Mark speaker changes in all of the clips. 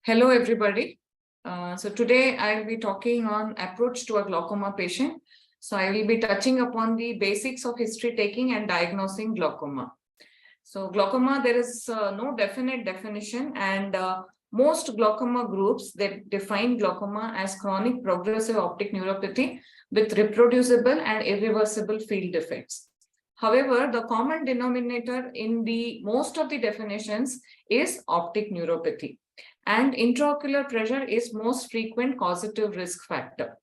Speaker 1: Hello, everybody. So today I'll be talking on approach to a glaucoma patient. So I will be touching upon the basics of history taking and diagnosing glaucoma. So glaucoma, there is no definite definition, and most glaucoma groups, they define glaucoma as chronic progressive optic neuropathy with reproducible and irreversible field defects. However, the common denominator in the most of the definitions is optic neuropathy, and intraocular pressure is most frequent causative risk factor.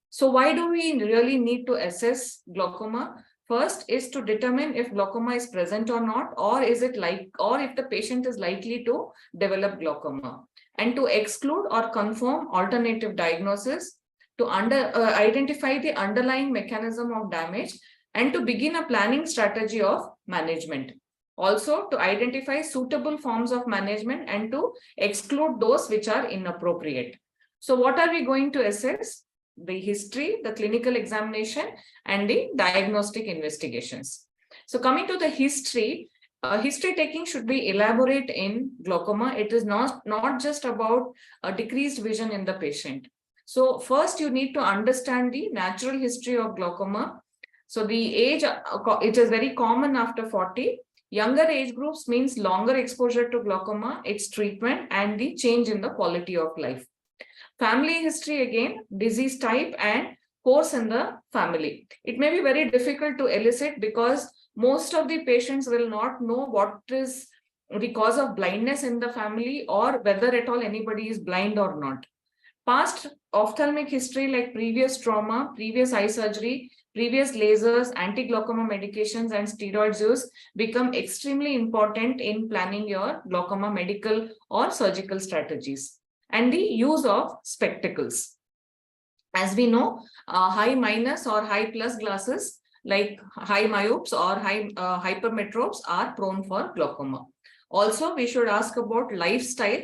Speaker 1: So why do we really need to assess glaucoma? First is to determine if glaucoma is present or not, or if the patient is likely to develop glaucoma, and to exclude or confirm alternative diagnosis, to identify the underlying mechanism of damage, and to begin a planning strategy of management. Also, to identify suitable forms of management and to exclude those which are inappropriate. So what are we going to assess? The history, the clinical examination, and the diagnostic investigations. So coming to the history, history taking should be elaborate in glaucoma. It is not just about a decreased vision in the patient. So first you need to understand the natural history of glaucoma. So the age, it is very common after 40. Younger age groups means longer exposure to glaucoma, its treatment, and the change in the quality of life. Family history, again, disease type and course in the family. It may be very difficult to elicit because most of the patients will not know what is the cause of blindness in the family, or whether at all anybody is blind or not. Past ophthalmic history like previous trauma, previous eye surgery, previous lasers, anti-glaucoma medications, and steroid use become extremely important in planning your glaucoma medical or surgical strategies. And the use of spectacles. As we know, high minus or high plus glasses like high myopes or high hypermetropes are prone for glaucoma. Also, we should ask about lifestyle,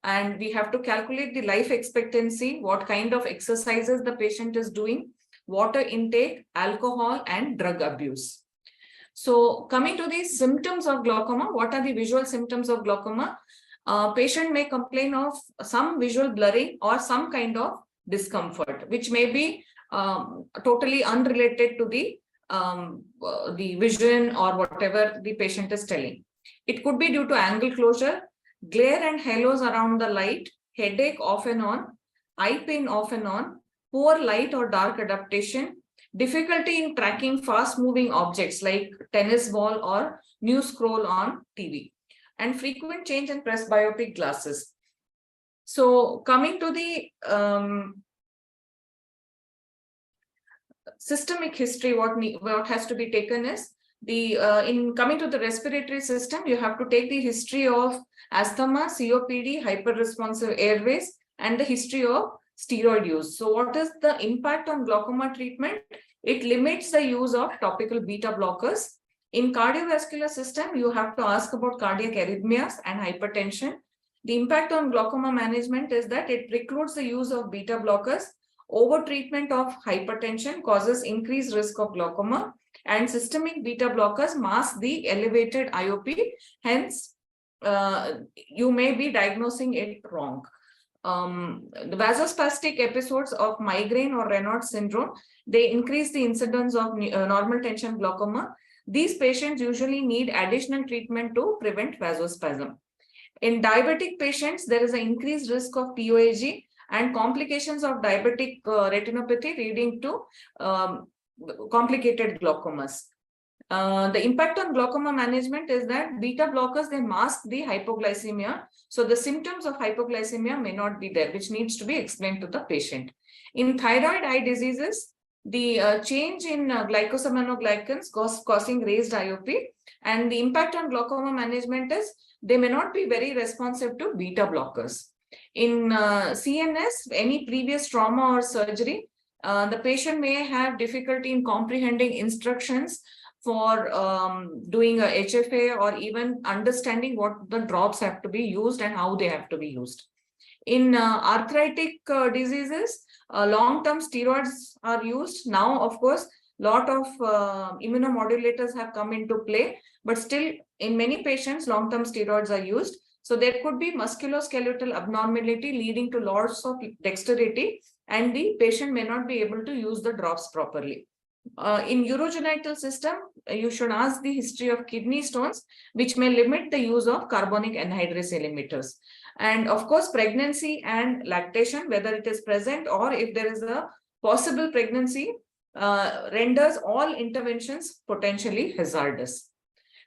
Speaker 1: and we have to calculate the life expectancy, what kind of exercises the patient is doing, water intake, alcohol, and drug abuse. So coming to the symptoms of glaucoma, what are the visual symptoms of glaucoma? Patient may complain of some visual blurring or some kind of discomfort, which may be totally unrelated to the vision or whatever the patient is telling. It could be due to angle closure, glare and halos around the light, headache off and on, eye pain off and on, poor light or dark adaptation, difficulty in tracking fast-moving objects like tennis ball or news scroll on TV, and frequent change in presbyopic glasses. So coming to the systemic history, what has to be taken is in coming to the respiratory system, you have to take the history of asthma, COPD, hyperresponsive airways, and the history of steroid use. So what is the impact on glaucoma treatment? It limits the use of topical beta blockers. In cardiovascular system, you have to ask about cardiac arrhythmias and hypertension. The impact on glaucoma management is that it precludes the use of beta blockers. Over-treatment of hypertension causes increased risk of glaucoma, and systemic beta blockers mask the elevated IOP. Hence, you may be diagnosing it wrong. The vasospastic episodes of migraine or Raynaud's syndrome, they increase the incidence of normal tension glaucoma. These patients usually need additional treatment to prevent vasospasm. In diabetic patients, there is an increased risk of POAG and complications of diabetic retinopathy leading to complicated glaucomas. The impact on glaucoma management is that beta blockers, they mask the hypoglycemia. So the symptoms of hypoglycemia may not be there, which needs to be explained to the patient. In thyroid eye diseases, the change in glycosaminoglycans causing raised IOP, and the impact on glaucoma management is they may not be very responsive to beta blockers. In CNS, any previous trauma or surgery, the patient may have difficulty in comprehending instructions for doing a HFA, or even understanding what the drops have to be used and how they have to be used. In arthritic diseases, long-term steroids are used. Now, of course, lot of immunomodulators have come into play, but still in many patients, long-term steroids are used. So there could be musculoskeletal abnormality leading to loss of dexterity, and the patient may not be able to use the drops properly. In urogenital system, you should ask the history of kidney stones, which may limit the use of carbonic anhydrase emitters. And of course, pregnancy and lactation, whether it is present or if there is a possible pregnancy, renders all interventions potentially hazardous.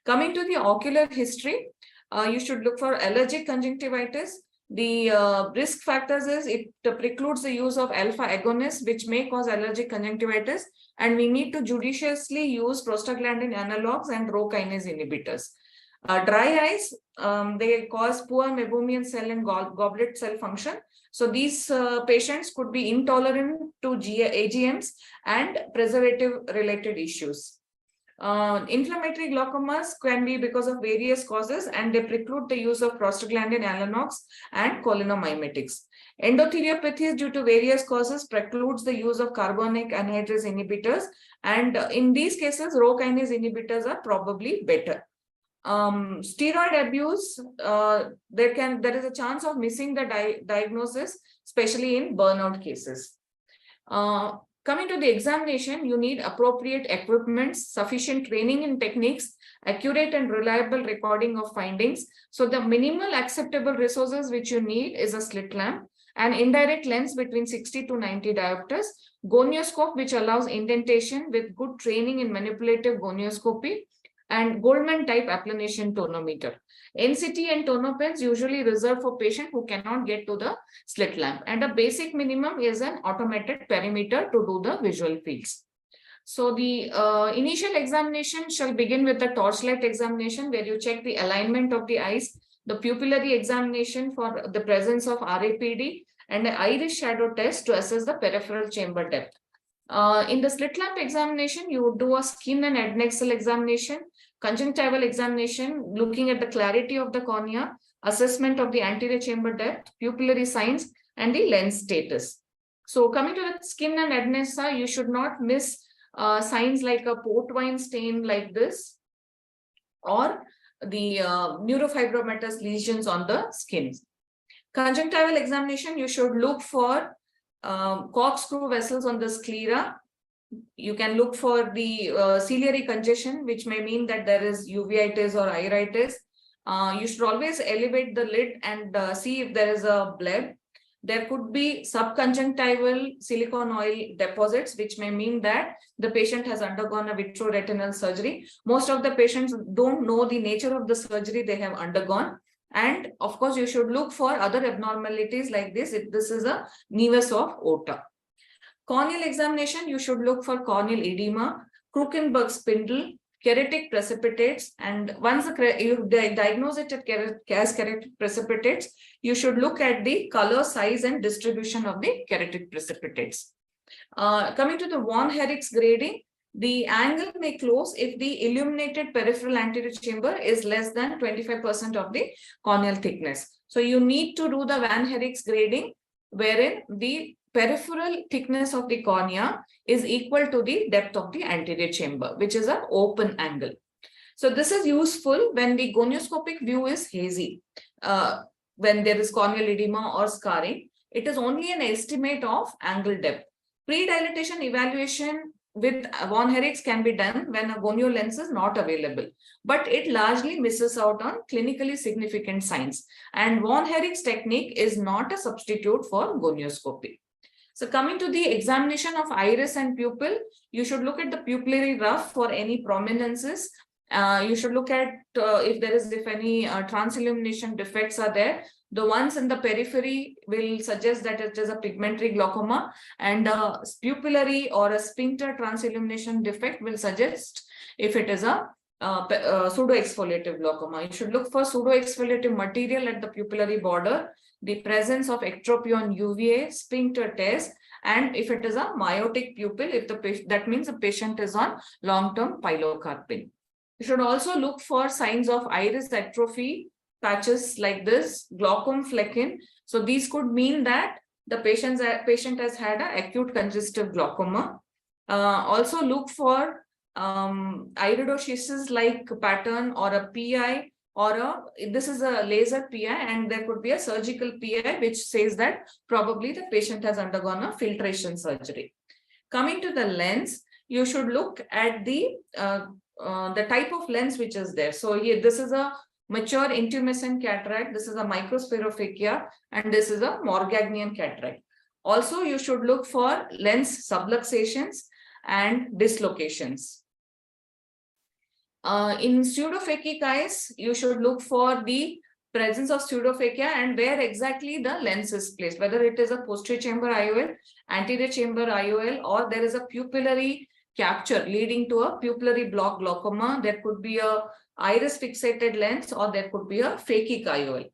Speaker 1: Coming to the ocular history, you should look for allergic conjunctivitis. The risk factors is it precludes the use of alpha agonists, which may cause allergic conjunctivitis, and we need to judiciously use prostaglandin analogs and Rho kinase inhibitors. Dry eyes, they cause poor meibomian cell and goblet cell function. So these patients could be intolerant to AGMs and preservative-related issues. Inflammatory glaucomas can be because of various causes, and they preclude the use of prostaglandin analogs and cholinomimetics. Endotheliopathy due to various causes precludes the use of carbonic anhydrase inhibitors, and in these cases, Rho kinase inhibitors are probably better. Steroid abuse, there is a chance of missing the diagnosis, especially in burnout cases. Coming to the examination, you need appropriate equipment, sufficient training in techniques, accurate and reliable recording of findings. So the minimal acceptable resources which you need is a slit lamp, an indirect lens between 60 to 90 diopters, gonioscope which allows indentation with good training in manipulative gonioscopy, and Goldman type applanation tonometer. NCT and tonopens usually reserved for patients who cannot get to the slit lamp, and a basic minimum is an automated perimeter to do the visual fields. So the initial examination shall begin with the torchlight examination, where you check the alignment of the eyes, the pupillary examination for the presence of RAPD, and the iris shadow test to assess the peripheral chamber depth. In the slit lamp examination, you would do a skin and adnexal examination, conjunctival examination, looking at the clarity of the cornea, assessment of the anterior chamber depth, pupillary signs, and the lens status. So coming to the skin and adnexa, you should not miss signs like a port wine stain like this, or the neurofibromatous lesions on the skin. Conjunctival examination, you should look for corkscrew vessels on the sclera. You can look for the ciliary congestion, which may mean that there is uveitis or iritis. You should always elevate the lid and see if there is a bleb. There could be subconjunctival silicone oil deposits, which may mean that the patient has undergone a vitreoretinal surgery. Most of the patients don't know the nature of the surgery they have undergone. And of course, you should look for other abnormalities like this if this is a nevus of aorta. Corneal examination, you should look for corneal edema, Krukenberg spindle, keretic precipitates, and once you diagnose it as keretic precipitates, you should look at the color, size, and distribution of the keretic precipitates. Coming to the von Erichs grading, the angle may close if the illuminated peripheral anterior chamber is less than 25% of the corneal thickness. So you need to do the von Erichs grading, wherein the peripheral thickness of the cornea is equal to the depth of the anterior chamber, which is an open angle. So this is useful when the gonioscopic view is hazy, when there is corneal edema or scarring. It is only an estimate of angle depth. Pre-dilatation evaluation with von Erichs can be done when a gonio lens is not available, but it largely misses out on clinically significant signs. And von Erichs technique is not a substitute for gonioscopy. So coming to the examination of iris and pupil, you should look at the pupillary rough for any prominences. You should look at if any transillumination defects are there. The ones in the periphery will suggest that it is a pigmentary glaucoma, and a pupillary or a sphincter transillumination defect will suggest if it is a pseudo-exfoliative glaucoma. You should look for pseudo-exfoliative material at the pupillary border, the presence of ectropy on UVA, sphincter test, and if it is a myotic pupil, that means the patient is on long-term pilocarpine. You should also look for signs of iris atrophy, patches like this, glaucom flecken. So these could mean that the patient has had an acute congestive glaucoma. Also look for iridoschesis like pattern or a PI or this is a laser PI, and there could be a surgical PI which says that probably the patient has undergone a filtration surgery. Coming to the lens, you should look at the type of lens which is there. So here, this is a mature intumescent cataract, this is a microspheriophakia, and this is a Morganian cataract. Also, you should look for lens subluxations and dislocations. In pseudophakic eyes, you should look for the presence of pseudophakia and where exactly the lens is placed, whether it is a posterior chamber IOL, anterior chamber IOL, or there is a pupillary capture leading to a pupillary block glaucoma. There could be a iris fixated lens, or there could be a phakic IOL,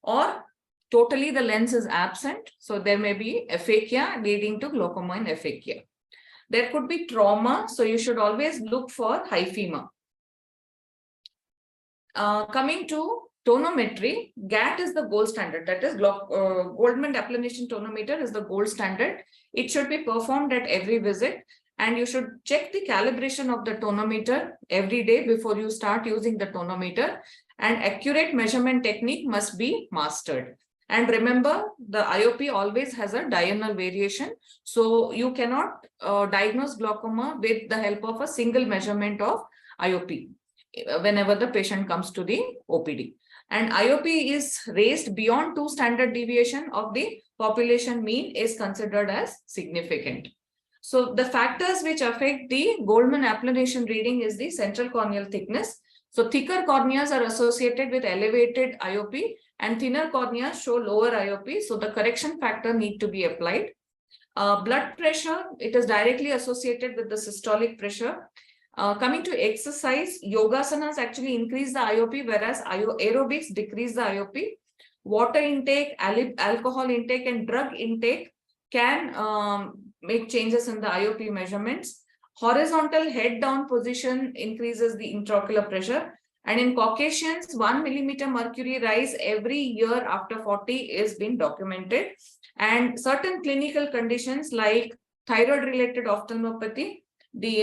Speaker 1: or totally the lens is absent. So there may be aphakia leading to glaucoma and aphakia. There could be trauma, so you should always look for hyphema. Coming to tonometry, GAT is the gold standard. That is, Goldman applanation tonometer is the gold standard. It should be performed at every visit, and you should check the calibration of the tonometer every day before you start using the tonometer, and accurate measurement technique must be mastered. And remember, the IOP always has a diurnal variation, so you cannot diagnose glaucoma with the help of a single measurement of IOP whenever the patient comes to the OPD. And IOP is raised beyond 2 standard deviation of the population mean is considered as significant. So the factors which affect the Goldman applanation reading is the central corneal thickness. So thicker corneas are associated with elevated IOP, and thinner corneas show lower IOP. So the correction factor need to be applied. Blood pressure, it is directly associated with the systolic pressure. Coming to exercise, yogasanas actually increase the IOP, whereas aerobics decrease the IOP. Water intake, alcohol intake, and drug intake can make changes in the IOP measurements. Horizontal head down position increases the intraocular pressure. And in Caucasians, 1 millimeter mercury rise every year after 40 is being documented. And certain clinical conditions like thyroid-related ophthalmopathy, the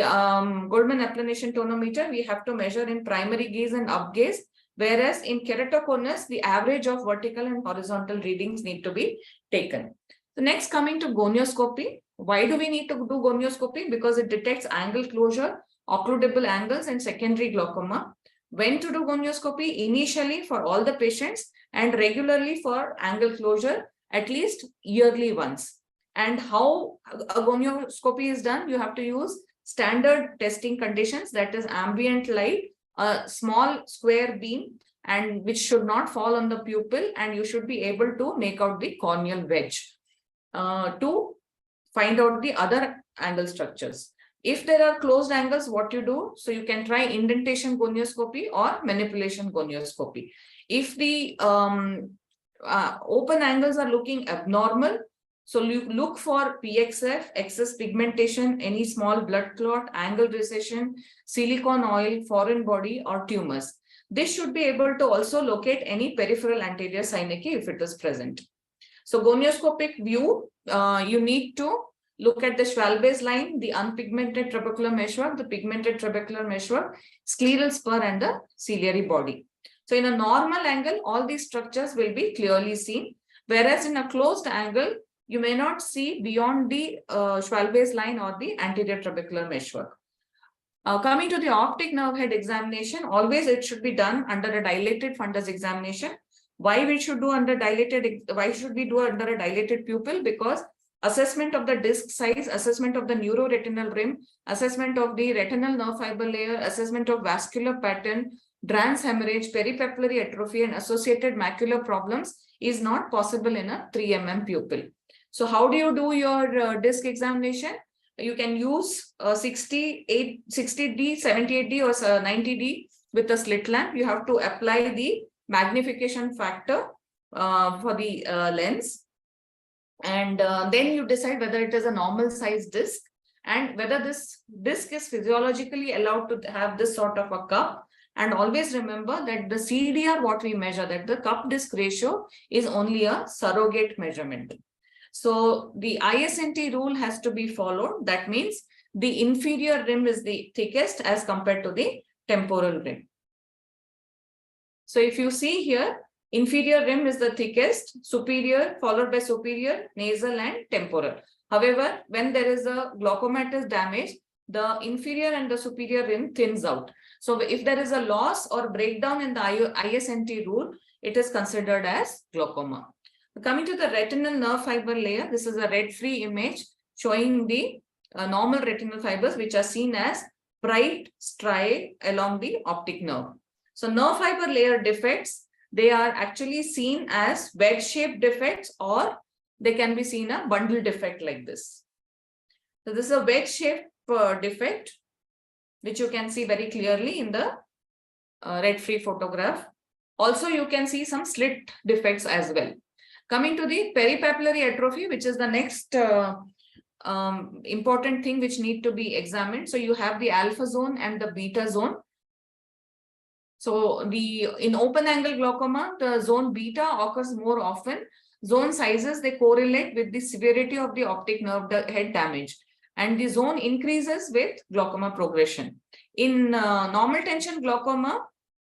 Speaker 1: Goldman applanation tonometer, we have to measure in primary gaze and up gaze, whereas in keratoconus, the average of vertical and horizontal readings need to be taken. So next, coming to gonioscopy. Why do we need to do gonioscopy? Because it detects angle closure, occludable angles, and secondary glaucoma. When to do gonioscopy? Initially for all the patients, and regularly for angle closure, at least yearly once. And how a gonioscopy is done? You have to use standard testing conditions, that is ambient light, a small square beam, and which should not fall on the pupil, and you should be able to make out the corneal wedge to find out the other angle structures. If there are closed angles, what you do? So you can try indentation gonioscopy or manipulation gonioscopy. If the open angles are looking abnormal, so you look for PXF, excess pigmentation, any small blood clot, angle recession, silicone oil, foreign body, or tumors. This should be able to also locate any peripheral anterior synecdoche if it is present. So gonioscopic view, you need to look at the Schwalbe's line, the unpigmented trabecular meshwork, the pigmented trabecular meshwork, scleral spur, and the ciliary body. So in a normal angle, all these structures will be clearly seen, whereas in a closed angle, you may not see beyond the Schwalbe's line or the anterior trabecular meshwork. Coming to the optic nerve head examination, always it should be done under a dilated fundus examination. Why we should do under dilated? Why should we do under a dilated pupil? Because assessment of the disc size, assessment of the neuroretinal rim, assessment of the retinal nerve fiber layer, assessment of vascular pattern, Drans hemorrhage, peripapillary atrophy, and associated macular problems is not possible in a 3 mm pupil. So how do you do your disc examination? You can use 60D, 78D, or 90D with a slit lamp. You have to apply the magnification factor for the lens. And then you decide whether it is a normal size disc and whether this disc is physiologically allowed to have this sort of a cup. And always remember that the CDR, what we measure, that the cup disc ratio is only a surrogate measurement. So the ISNT rule has to be followed. That means the inferior rim is the thickest as compared to the temporal rim. So if you see here, inferior rim is the thickest, superior followed by superior, nasal and temporal. However, when there is a glaucomatous damage, the inferior and the superior rim thins out. So if there is a loss or breakdown in the ISNT rule, it is considered as glaucoma. Coming to the retinal nerve fiber layer, this is a red-free image showing the normal retinal fibers which are seen as bright striae along the optic nerve. So nerve fiber layer defects, they are actually seen as wedge-shaped defects, or they can be seen a bundle defect like this. So this is a wedge-shaped defect, which you can see very clearly in the red-free photograph. Also, you can see some slit defects as well. Coming to the peripapillary atrophy, which is the next important thing which need to be examined. So you have the alpha zone and the beta zone. So in open angle glaucoma, the zone beta occurs more often. Zone sizes, they correlate with the severity of the optic nerve head damage, and the zone increases with glaucoma progression. In normal tension glaucoma,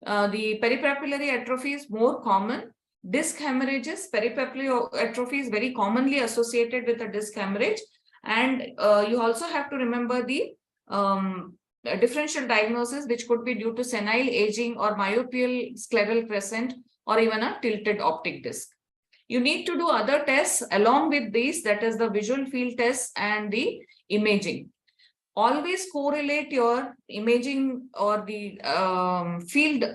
Speaker 1: the peripapillary atrophy is more common. Disc hemorrhages, peripapillary atrophy is very commonly associated with a disc hemorrhage. And you also have to remember the differential diagnosis, which could be due to senile aging or myopial scleral crescent or even a tilted optic disc. You need to do other tests along with these, that is the visual field tests and the imaging. Always correlate your imaging or the field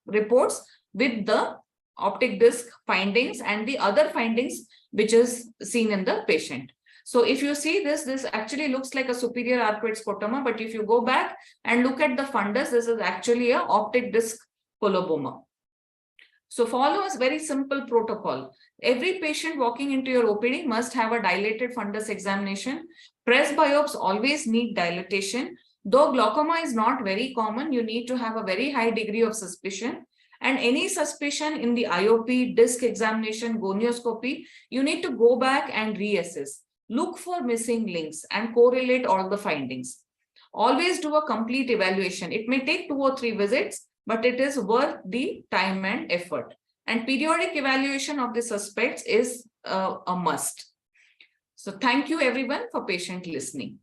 Speaker 1: reports with the optic disc findings and the other findings which is seen in the patient. So if you see this actually looks like a superior arcuate scotoma, but if you go back and look at the fundus, this is actually a optic disc coloboma. So follow a very simple protocol. Every patient walking into your OPD must have a dilated fundus examination. Press biopsies always need dilatation. Though glaucoma is not very common, you need to have a very high degree of suspicion. And any suspicion in the IOP, disc examination, gonioscopy, you need to go back and reassess. Look for missing links and correlate all the findings. Always do a complete evaluation. It may take 2 or 3 visits, but it is worth the time and effort. And periodic evaluation of the suspects is a must. So thank you everyone for patient listening.